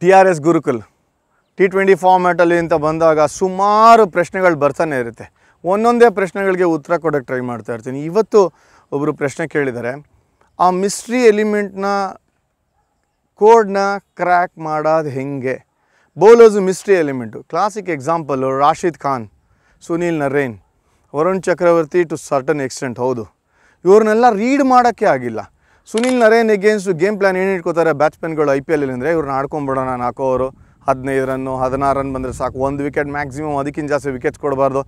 TRS gurukul T20 ಫಾರ್ಮ್ಯಾಟಲ್ಲಿ ಅಂತ ಬಂದಾಗ ಸುಮಾರು ಪ್ರಶ್ನೆಗಳು ಬರ್ತಾನೆ ಇರುತ್ತೆ. ಒಂದೊಂದೇ ಪ್ರಶ್ನೆಗಳಿಗೆ ಉತ್ತರ ಕೊಡೋಕ್ಕೆ ಟ್ರೈ ಮಾಡ್ತಾ ಇರ್ತೀನಿ. ಇವತ್ತು ಒಬ್ಬರು ಪ್ರಶ್ನೆ ಕೇಳಿದ್ದಾರೆ, ಆ ಮಿಸ್ಟ್ರಿ ಎಲಿಮೆಂಟ್ನ ಕೋಡ್ನ ಕ್ರ್ಯಾಕ್ ಮಾಡೋದು ಹೆಂಗೆ? Bowlers mystery element. Classic example Rashid Khan, Sunil Narine, Varun Chakravarthy to certain extent. ಹೌದು, ಇವ್ರನ್ನೆಲ್ಲ ರೀಡ್ ಮಾಡೋಕ್ಕೆ ಆಗಿಲ್ಲ. Sunil Narine against game plan ಏನು ಇಟ್ಕೋತಾರೆ ಬ್ಯಾಟ್ಸ್ಮನ್ಗಳು IPL ಅಂದರೆ, ಇವ್ರನ್ನ ಆಡ್ಕೊಂಬಿಡೋಣ, 4 ಓವರು 15 ರನ್ನು 16 ರನ್ ಬಂದರೆ ಸಾಕು, 1 ವಿಕೆಟ್ ಮ್ಯಾಕ್ಸಿಮಮ್, ಅದಕ್ಕಿಂತ ಜಾಸ್ತಿ ವಿಕೆಟ್ಸ್ ಕೊಡಬಾರ್ದು,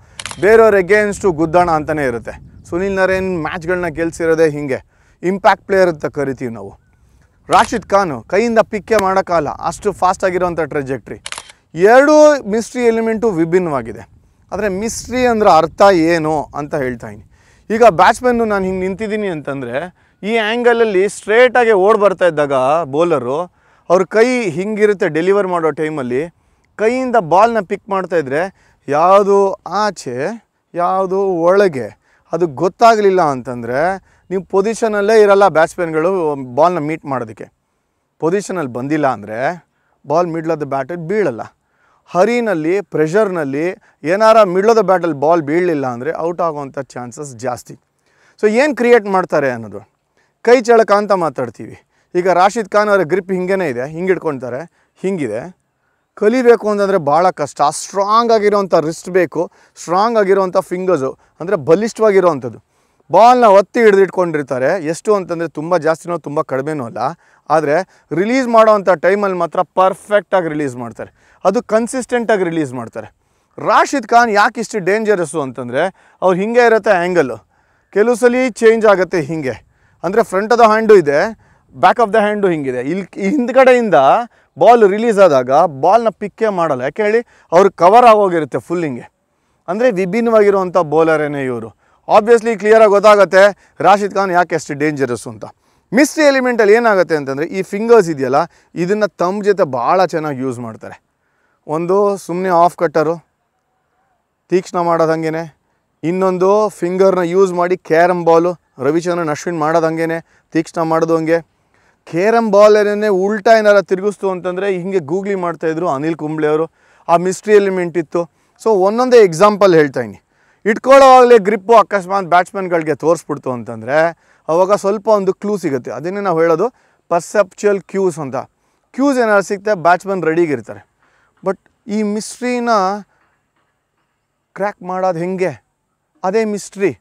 ಬೇರೆಯವ್ರ ಎಗೇನ್ಸ್ಟು ಗುದ್ದಾಣ ಅಂತಲೇ ಇರುತ್ತೆ. ಸುನೀಲ್ ನರೇನ್ ಮ್ಯಾಚ್ಗಳನ್ನ ಗೆಲ್ಸಿರೋದೇ ಹೀಗೆ, ಇಂಪ್ಯಾಕ್ಟ್ ಪ್ಲೇಯರ್ ಅಂತ ಕರಿತೀವಿ ನಾವು. ರಾಶಿದ್ ಖಾನು ಕೈಯಿಂದ ಪಿಕ್ಕೇ ಮಾಡೋಕ್ಕಲ್ಲ, ಅಷ್ಟು ಫಾಸ್ಟಾಗಿರೋಂಥ ಟ್ರೆಜೆಕ್ಟ್ರಿ. ಎರಡೂ ಮಿಸ್ಟ್ರಿ ಎಲಿಮೆಂಟು ವಿಭಿನ್ನವಾಗಿದೆ. ಆದರೆ ಮಿಸ್ಟ್ರಿ ಅಂದರೆ ಅರ್ಥ ಏನು ಅಂತ ಹೇಳ್ತಾಯಿನಿ. ಈಗ ಬ್ಯಾಟ್ಸ್ಮನ್ನು ನಾನು ಹಿಂಗೆ ನಿಂತಿದ್ದೀನಿ ಅಂತಂದರೆ, ಈ ಆ್ಯಂಗಲಲ್ಲಿ ಸ್ಟ್ರೇಟಾಗಿ ಓಡಿ ಬರ್ತಾ ಇದ್ದಾಗ ಬೌಲರು ಅವ್ರ ಕೈ ಹಿಂಗಿರುತ್ತೆ ಡೆಲಿವರ್ ಮಾಡೋ ಟೈಮಲ್ಲಿ, ಕೈಯಿಂದ ಬಾಲ್ನ ಪಿಕ್ ಮಾಡ್ತಾಯಿದ್ರೆ ಯಾವುದು ಆಚೆ ಯಾವುದು ಒಳಗೆ ಅದು ಗೊತ್ತಾಗಲಿಲ್ಲ ಅಂತಂದರೆ ನೀವು ಪೊಸಿಷನಲ್ಲೇ ಇರಲ್ಲ. ಬ್ಯಾಟ್ಸ್ಮನ್ಗಳು ಬಾಲ್ನ ಮೀಟ್ ಮಾಡೋದಕ್ಕೆ ಪೊಸಿಷನಲ್ಲಿ ಬಂದಿಲ್ಲ ಅಂದರೆ ಬಾಲ್ ಮಿಡ್ಲ್ ಆಫ್ ದ ಬ್ಯಾಟಲ್ಲಿ ಬೀಳಲ್ಲ. ಹರಿನಲ್ಲಿ ಪ್ರೆಷರ್ನಲ್ಲಿ ಏನಾರ ಮಿಡ್ಲ್ ಆಫ್ ದ ಬ್ಯಾಟಲ್ಲಿ ಬಾಲ್ ಬೀಳಲಿಲ್ಲ ಅಂದರೆ ಔಟ್ ಆಗೋವಂಥ ಚಾನ್ಸಸ್ ಜಾಸ್ತಿ. ಸೊ ಏನು ಕ್ರಿಯೇಟ್ ಮಾಡ್ತಾರೆ ಅನ್ನೋದು, ಕೈ ಚಳಕ ಅಂತ ಮಾತಾಡ್ತೀವಿ. ಈಗ ರಾಶಿದ್ ಖಾನ್ ಅವರ ಗ್ರಿಪ್ ಹಿಂಗೇ ಇದೆ, ಹಿಂಗೆ ಇಟ್ಕೊಳ್ತಾರೆ, ಹಿಂಗಿದೆ. ಕಲಿಬೇಕು ಅಂತಂದರೆ ಭಾಳ ಕಷ್ಟ. ಸ್ಟ್ರಾಂಗ್ ಆಗಿರೋವಂಥ ರಿಸ್ಟ್ ಬೇಕು, ಸ್ಟ್ರಾಂಗ್ ಆಗಿರೋವಂಥ ಫಿಂಗರ್ಸು, ಅಂದರೆ ಬಲಿಷ್ಠವಾಗಿರೋವಂಥದ್ದು. ಬಾಲ್ನ ಒತ್ತಿ ಹಿಡಿದಿಟ್ಕೊಂಡಿರ್ತಾರೆ. ಎಷ್ಟು ಅಂತಂದರೆ ತುಂಬ ಜಾಸ್ತಿನೋ ತುಂಬ ಕಡಿಮೆನೂ ಅಲ್ಲ, ಆದರೆ ರಿಲೀಸ್ ಮಾಡೋವಂಥ ಟೈಮಲ್ಲಿ ಮಾತ್ರ ಪರ್ಫೆಕ್ಟಾಗಿ ರಿಲೀಸ್ ಮಾಡ್ತಾರೆ, ಅದು ಕನ್ಸಿಸ್ಟೆಂಟಾಗಿ ರಿಲೀಸ್ ಮಾಡ್ತಾರೆ. ರಾಶಿದ್ ಖಾನ್ ಯಾಕೆ ಇಷ್ಟು ಡೇಂಜರಸ್ಸು ಅಂತಂದರೆ, ಅವ್ರು ಹಿಂಗೆ ಇರುತ್ತೆ ಆ್ಯಂಗಲ್ಲು, ಕೆಲವು ಸಲ ಚೇಂಜ್ ಆಗುತ್ತೆ ಹಿಂಗೆ, ಅಂದರೆ ಫ್ರಂಟ್ ಆಫ್ ದ ಹ್ಯಾಂಡು ಇದೆ, ಬ್ಯಾಕ್ ಆಫ್ ದ ಹ್ಯಾಂಡು ಹಿಂಗಿದೆ. ಇಲ್ಲಿ ಹಿಂದ್ಗಡೆಯಿಂದ ಬಾಲ್ ರಿಲೀಸ್ ಆದಾಗ ಬಾಲ್ನ ಪಿಕ್ಕೇ ಮಾಡಲ್ಲ. ಯಾಕೆ ಹೇಳಿ, ಅವ್ರಿಗೆ ಕವರ್ ಆಗೋಗಿರುತ್ತೆ ಫುಲ್ ಹಿಂಗೆ. ಅಂದರೆ ವಿಭಿನ್ನವಾಗಿರುವಂಥ ಬೌಲರೇನೇ ಇವರು. ಆಬ್ವಿಯಸ್ಲಿ ಕ್ಲಿಯರಾಗಿ ಗೊತ್ತಾಗುತ್ತೆ ರಾಶಿದ್ ಖಾನ್ ಯಾಕೆ ಅಷ್ಟು ಡೇಂಜರಸ್ಸು ಅಂತ. ಮಿಸ್ಟ್ರಿ ಎಲಿಮೆಂಟಲ್ಲಿ ಏನಾಗುತ್ತೆ ಅಂತಂದರೆ, ಈ ಫಿಂಗರ್ಸ್ ಇದೆಯಲ್ಲ, ಇದನ್ನು ತಮ್ಮ ಜೊತೆ ಭಾಳ ಚೆನ್ನಾಗಿ ಯೂಸ್ ಮಾಡ್ತಾರೆ. ಒಂದು ಸುಮ್ಮನೆ ಆಫ್ ಕಟ್ಟರು ತೀಕ್ಷ್ಣ ಮಾಡೋದಂಗೆ, ಇನ್ನೊಂದು ಫಿಂಗರ್ನ ಯೂಸ್ ಮಾಡಿ ಕ್ಯಾರಮ್ ಬಾಲು, ರವಿಚಂದ್ರನ್ ಅಶ್ವಿನ್ ಮಾಡೋದಂಗೆ ತೀಕ್ಷ್ಣ ಮಾಡೋದು ಹಂಗೆ. ಕ್ಯಾರಮ್ ಬಾಲನ್ನೇ ಉಲ್ಟಾ ಏನಾರ ತಿರುಗಿಸ್ತು ಅಂತಂದರೆ ಹಿಂಗೆ ಗೂಗ್ಲಿ ಮಾಡ್ತಾಯಿದ್ರು ಅನಿಲ್ ಕುಂಬ್ಳೆ ಅವರು. ಆ ಮಿಸ್ಟ್ರಿ ಎಲಿಮೆಂಟ್ ಇತ್ತು. ಸೊ ಒಂದೊಂದೇ ಎಕ್ಸಾಂಪಲ್ ಹೇಳ್ತಾಯಿನಿ. ಇಟ್ಕೊಳ್ಳೋವಾಗಲೇ ಗ್ರಿಪ್ಪು ಅಕಸ್ಮಾತ್ ಬ್ಯಾಟ್ಸ್ಮನ್ಗಳಿಗೆ ತೋರಿಸ್ಬಿಡ್ತು ಅಂತಂದರೆ ಅವಾಗ ಸ್ವಲ್ಪ ಒಂದು ಕ್ಲೂ ಸಿಗುತ್ತೆ. ಅದನ್ನೇ ನಾವು ಹೇಳೋದು ಪರ್ಸೆಪ್ಚುಯಲ್ ಕ್ಯೂಸ್ ಅಂತ. ಕ್ಯೂಸ್ ಏನಾದ್ರು ಸಿಗ್ತದೆ, ಬ್ಯಾಟ್ಸ್ಮನ್ ರೆಡಿಗಿರ್ತಾರೆ. ಬಟ್ ಈ ಮಿಸ್ಟ್ರಿನ ಕ್ರ್ಯಾಕ್ ಮಾಡೋದು ಹೆಂಗೆ, ಅದೇ ಮಿಸ್ಟ್ರಿ.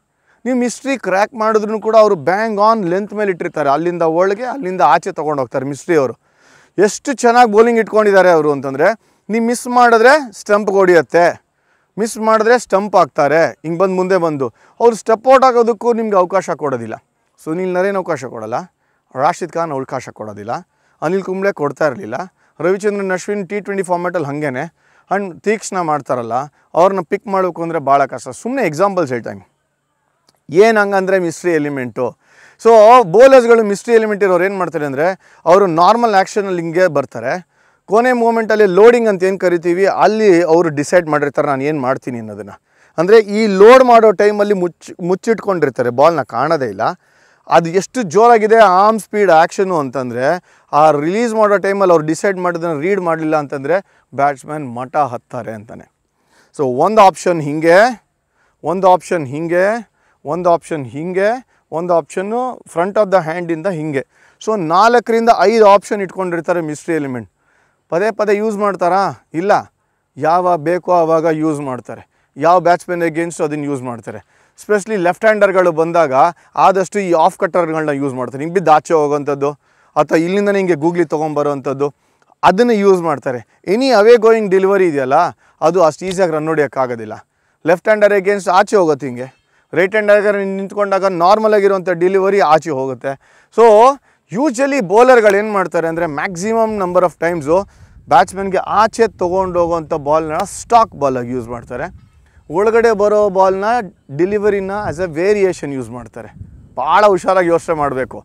ನೀವು ಮಿಸ್ಟ್ರಿ ಕ್ರ್ಯಾಕ್ ಮಾಡಿದ್ರೂ ಕೂಡ ಅವರು ಬ್ಯಾಂಗ್ ಆನ್ ಲೆಂತ್ ಮೇಲೆ ಇಟ್ಟಿರ್ತಾರೆ, ಅಲ್ಲಿಂದ ಒಳಗೆ ಅಲ್ಲಿಂದ ಆಚೆ ತೊಗೊಂಡು ಹೋಗ್ತಾರೆ ಮಿಸ್ಟ್ರಿ ಅವರು. ಎಷ್ಟು ಚೆನ್ನಾಗಿ ಬೌಲಿಂಗ್ ಇಟ್ಕೊಂಡಿದ್ದಾರೆ ಅವರು ಅಂತಂದರೆ, ನೀವು ಮಿಸ್ ಮಾಡಿದ್ರೆ ಸ್ಟಂಪ್ಗೆ ಹೊಡಿಯುತ್ತೆ, ಮಿಸ್ ಮಾಡಿದ್ರೆ ಸ್ಟಂಪ್ ಆಗ್ತಾರೆ. ಹಿಂಗೆ ಬಂದು ಮುಂದೆ ಬಂದು ಅವ್ರು ಸ್ಟೆಪ್ ಔಟ್ ಆಗೋದಕ್ಕೂ ನಿಮ್ಗೆ ಅವಕಾಶ ಕೊಡೋದಿಲ್ಲ. ಸುನೀಲ್ ನರೇನ್ ಅವಕಾಶ ಕೊಡೋಲ್ಲ, ರಾಶಿದ್ ಖಾನ್ ಅವಕಾಶ ಕೊಡೋದಿಲ್ಲ, ಅನಿಲ್ ಕುಂಬ್ಳೆ ಕೊಡ್ತಾ ಇರಲಿಲ್ಲ, ರವಿಚಂದ್ರನ್ ಅಶ್ವಿನ್ T20 ಫಾರ್ಮ್ಯಾಟಲ್ಲಿ ಹಾಗೇ ಆ್ಯಂಡ್ ತೀಕ್ಷ್ಣ ಮಾಡ್ತಾರಲ್ಲ, ಅವ್ರನ್ನ ಪಿಕ್ ಮಾಡಬೇಕು ಅಂದರೆ ಭಾಳ ಕಷ್ಟ. ಸುಮ್ಮನೆ ಎಕ್ಸಾಂಪಲ್ಸ್ ಹೇಳ್ತಾನೆ. ಏನು ಹಂಗಂದರೆ ಮಿಸ್ಟ್ರಿ ಎಲಿಮೆಂಟು. ಸೊ ಬೌಲರ್ಸ್ಗಳು ಮಿಸ್ಟ್ರಿ ಎಲಿಮೆಂಟ್ ಇರೋರು ಏನು ಮಾಡ್ತಾರೆ ಅಂದರೆ, ಅವರು ನಾರ್ಮಲ್ ಆ್ಯಕ್ಷನಲ್ಲಿ ಹಿಂಗೆ ಬರ್ತಾರೆ, ಕೊನೆ ಮೂಮೆಂಟಲ್ಲಿ ಲೋಡಿಂಗ್ ಅಂತ ಏನು ಕರಿತೀವಿ, ಅಲ್ಲಿ ಅವರು ಡಿಸೈಡ್ ಮಾಡಿರ್ತಾರೆ ನಾನು ಏನು ಮಾಡ್ತೀನಿ ಅನ್ನೋದನ್ನು. ಅಂದರೆ ಈ ಲೋಡ್ ಮಾಡೋ ಟೈಮಲ್ಲಿ ಮುಚ್ಚಿಟ್ಕೊಂಡಿರ್ತಾರೆ, ಬಾಲ್ನ ಕಾಣೋದೇ ಇಲ್ಲ. ಅದು ಎಷ್ಟು ಜೋರಾಗಿದೆ ಆರ್ಮ್ ಸ್ಪೀಡ್ ಆ್ಯಕ್ಷನು ಅಂತಂದರೆ, ಆ ರಿಲೀಸ್ ಮಾಡೋ ಟೈಮಲ್ಲಿ ಅವ್ರು ಡಿಸೈಡ್ ಮಾಡಿದ್ದನ್ನು ರೀಡ್ ಮಾಡಲಿಲ್ಲ ಅಂತಂದರೆ ಬ್ಯಾಟ್ಸ್ಮನ್ ಮಠ ಹತ್ತಾರೆ ಅಂತಾನೆ. ಸೊ ಒಂದು ಆಪ್ಷನ್ ಹೀಗೆ, ಒಂದು ಆಪ್ಷನ್ ಹೀಗೆ, ಒಂದು ಆಪ್ಷನ್ ಹೀಗೆ, ಒಂದು ಆಪ್ಷನ್ನು ಫ್ರಂಟ್ ಆಫ್ ದ ಹ್ಯಾಂಡಿಂದ ಹೀಗೆ. ಸೊ 4ರಿಂದ 5 ಆಪ್ಷನ್ ಇಟ್ಕೊಂಡಿರ್ತಾರೆ ಮಿಸ್ಟ್ರಿ ಎಲಿಮೆಂಟ್. ಪದೇ ಪದೇ ಯೂಸ್ ಮಾಡ್ತಾರಾ? ಇಲ್ಲ, ಯಾವಾಗ ಬೇಕೋ ಆವಾಗ ಯೂಸ್ ಮಾಡ್ತಾರೆ. ಯಾವ ಬ್ಯಾಟ್ಸ್ಮನ್ ಎಗೇನ್ಸ್ಟ್ ಅದನ್ನು ಯೂಸ್ ಮಾಡ್ತಾರೆ. ಸ್ಪೆಷಲಿ ಲೆಫ್ಟ್ ಹ್ಯಾಂಡರ್ಗಳು ಬಂದಾಗ ಆದಷ್ಟು ಈ ಆಫ್ ಕಟ್ಟರ್ಗಳನ್ನ ಯೂಸ್ ಮಾಡ್ತಾರೆ. ಹಿಂಗೆ ಬಿದ್ದು ಆಚೆ ಹೋಗೋವಂಥದ್ದು ಅಥವಾ ಇಲ್ಲಿಂದನೇ ಹಿಂಗೆ ಗೂಗ್ಲಿ ತೊಗೊಂಬರೋವಂಥದ್ದು, ಅದನ್ನು ಯೂಸ್ ಮಾಡ್ತಾರೆ. ಎನಿ ಅವೇ ಗೋಯಿಂಗ್ ಡೆಲಿವರಿ ಇದೆಯಲ್ಲ, ಅದು ಅಷ್ಟು ಈಸಿಯಾಗಿ ರನ್ ಹೊಡಿಯೋಕ್ಕಾಗೋದಿಲ್ಲ. ಲೆಫ್ಟ್ ಹ್ಯಾಂಡರ್ ಎಗೇನ್ಸ್ಟ್ ಆಚೆ ಹೋಗುತ್ತೆ ಹಿಂಗೆ, ರೈಟ್ ಹ್ಯಾಂಡರ್ ನಿಂತ್ಕೊಂಡಾಗ ನಾರ್ಮಲ್ ಆಗಿರುವಂಥ ಡೆಲಿವರಿ ಆಚೆ ಹೋಗುತ್ತೆ. ಸೊ ಯೂಶ್ವಲಿ ಬೌಲರ್ಗಳು ಏನು ಮಾಡ್ತಾರೆ ಅಂದರೆ, ಮ್ಯಾಕ್ಸಿಮಮ್ ನಂಬರ್ ಆಫ್ ಟೈಮ್ಸು ಬ್ಯಾಟ್ಸ್ಮನ್ಗೆ ಆಚೆ ತೊಗೊಂಡೋಗೋವಂಥ ಬಾಲ್ನ ಸ್ಟಾಕ್ ಬಾಲಾಗಿ ಯೂಸ್ ಮಾಡ್ತಾರೆ. ಒಳಗಡೆ ಬರೋ ಬಾಲ್ನ ಡೆಲಿವರಿನ ಆ್ಯಸ್ ಎ ವೇರಿಯೇಷನ್ ಯೂಸ್ ಮಾಡ್ತಾರೆ. ಭಾಳ ಹುಷಾರಾಗಿ ಯೋಚನೆ ಮಾಡಬೇಕು.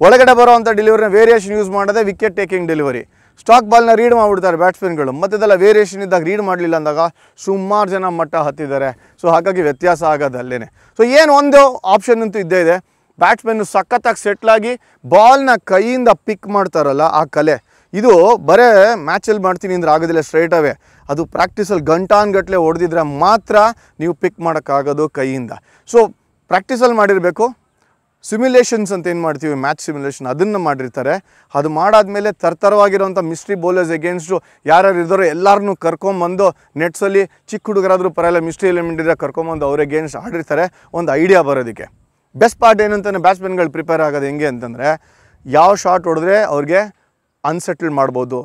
ಒಳಗಡೆ ಬರೋವಂಥ ಡೆಲಿವರಿನ ವೇರಿಯೇಷನ್ ಯೂಸ್ ಮಾಡೋದೇ ವಿಕೆಟ್ ಟೇಕಿಂಗ್ ಡೆಲಿವರಿ. ಸ್ಟಾಕ್ ಬಾಲ್ನ ರೀಡ್ ಮಾಡಿಬಿಡ್ತಾರೆ ಬ್ಯಾಟ್ಸ್ಮನ್ಗಳು. ಮಧ್ಯದಲ್ಲ ವೇರಿಯೇಷನ್ ಇದ್ದಾಗ ರೀಡ್ ಮಾಡಲಿಲ್ಲ ಅಂದಾಗ ಸುಮಾರು ಜನ ಮಟ್ಟ ಹತ್ತಿದ್ದಾರೆ. ಸೊ ಹಾಗಾಗಿ ವ್ಯತ್ಯಾಸ ಆಗೋದು ಅಲ್ಲೇ. ಸೊ ಏನು ಒಂದು ಆಪ್ಷನ್ ಅಂತೂ ಇದ್ದೇ ಇದೆ, ಬ್ಯಾಟ್ಸ್ಮನ್ನು ಸಖತ್ತಾಗಿ ಸೆಟ್ಲಾಗಿ ಬಾಲ್ನ ಕೈಯಿಂದ ಪಿಕ್ ಮಾಡ್ತಾರಲ್ಲ ಆ ಕಲೆ. ಇದು ಬರೇ ಮ್ಯಾಚಲ್ಲಿ ಮಾಡ್ತೀನಿ ಅಂದ್ರೆ ಆಗೋದಿಲ್ಲ ಸ್ಟ್ರೈಟ್ ಅವೇ. ಅದು ಪ್ರಾಕ್ಟೀಸಲ್ಲಿ ಗಂಟಾನ್ಗಟ್ಟಲೆ ಹೊಡೆದಿದ್ರೆ ಮಾತ್ರ ನೀವು ಪಿಕ್ ಮಾಡೋಕ್ಕಾಗೋದು ಕೈಯಿಂದ. ಸೊ ಪ್ರಾಕ್ಟೀಸಲ್ಲಿ ಮಾಡಿರಬೇಕು. ಸಿಮ್ಯುಲೇಷನ್ಸ್ ಅಂತ ಏನು ಮಾಡ್ತೀವಿ, ಮ್ಯಾಚ್ ಸಿಮ್ಯುಲೇಷನ್, ಅದನ್ನು ಮಾಡಿರ್ತಾರೆ. ಅದು ಮಾಡಾದ್ಮೇಲೆ ತರ್ತರವಾಗಿರೋಂಥ ಮಿಸ್ಟ್ರಿ ಬೌಲರ್ಸ್ ಎಗೇನ್ಸ್ಟು ಯಾರ್ಯಾರು ಇದ್ದಾರೋ ಎಲ್ಲರನ್ನೂ ಕರ್ಕೊಂಬಂದು ನೆಟ್ಸಲ್ಲಿ ಚಿಕ್ಕ ಹುಡುಗರಾದರೂ ಪರವಾಗಿಲ್ಲ ಮಿಸ್ಟ್ರಿ ಎಲಿಮೆಂಟ್ ಇದ್ದರೆ ಕರ್ಕೊಂಬಂದು ಅವ್ರ ಎಗೇನ್ಸ್ಟ್ ಆಡಿರ್ತಾರೆ ಒಂದು ಐಡಿಯಾ ಬರೋದಕ್ಕೆ. ಬೆಸ್ಟ್ ಪಾರ್ಟ್ ಏನಂತಾನೆ ಬ್ಯಾಟ್ಸ್ಮನ್ಗಳು ಪ್ರಿಪೇರ್ ಆಗೋದು ಹೆಂಗೆ ಅಂತಂದರೆ, ಯಾವ ಶಾಟ್ ಹೊಡೆದ್ರೆ ಅವ್ರಿಗೆ ಅನ್ಸೆಟಲ್ ಮಾಡ್ಬೋದು.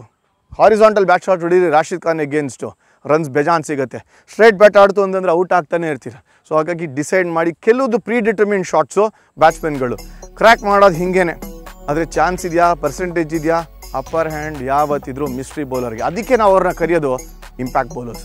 ಹಾರಿಸಾಂಟಲ್ ಬ್ಯಾಟ್ ಶಾಟ್ ಹೊಡೀರಿ ರಾಶಿದ್ ಖಾನ್ ಎಗೇನ್ಸ್ಟು ರನ್ಸ್ ಬೇಜಾನ್ ಸಿಗುತ್ತೆ. ಸ್ಟ್ರೈಟ್ ಬ್ಯಾಟ್ ಆಡ್ತು ಅಂತಂದರೆ ಔಟ್ ಆಗ್ತಾನೆ ಇರ್ತೀರ. ಸೊ ಹಾಗಾಗಿ ಡಿಸೈಡ್ ಮಾಡಿ ಕೆಲವೊಂದು ಪ್ರೀ ಡಿಟರ್ಮಿನ್ ಶಾಟ್ಸು ಬ್ಯಾಟ್ಸ್ಮನ್ಗಳು ಕ್ರ್ಯಾಕ್ ಮಾಡೋದು ಹಿಂಗೇನೆ. ಆದರೆ ಚಾನ್ಸ್ ಇದೆಯಾ, ಪರ್ಸೆಂಟೇಜ್ ಇದೆಯಾ, ಅಪ್ಪರ್ ಹ್ಯಾಂಡ್ ಯಾವತ್ತಿದ್ರು ಮಿಸ್ಟ್ರಿ ಬೌಲರ್ಗೆ. ಅದಕ್ಕೆ ನಾವು ಅವ್ರನ್ನ ಕರೆಯೋದು ಇಂಪ್ಯಾಕ್ಟ್ ಬೌಲರ್ಸ್.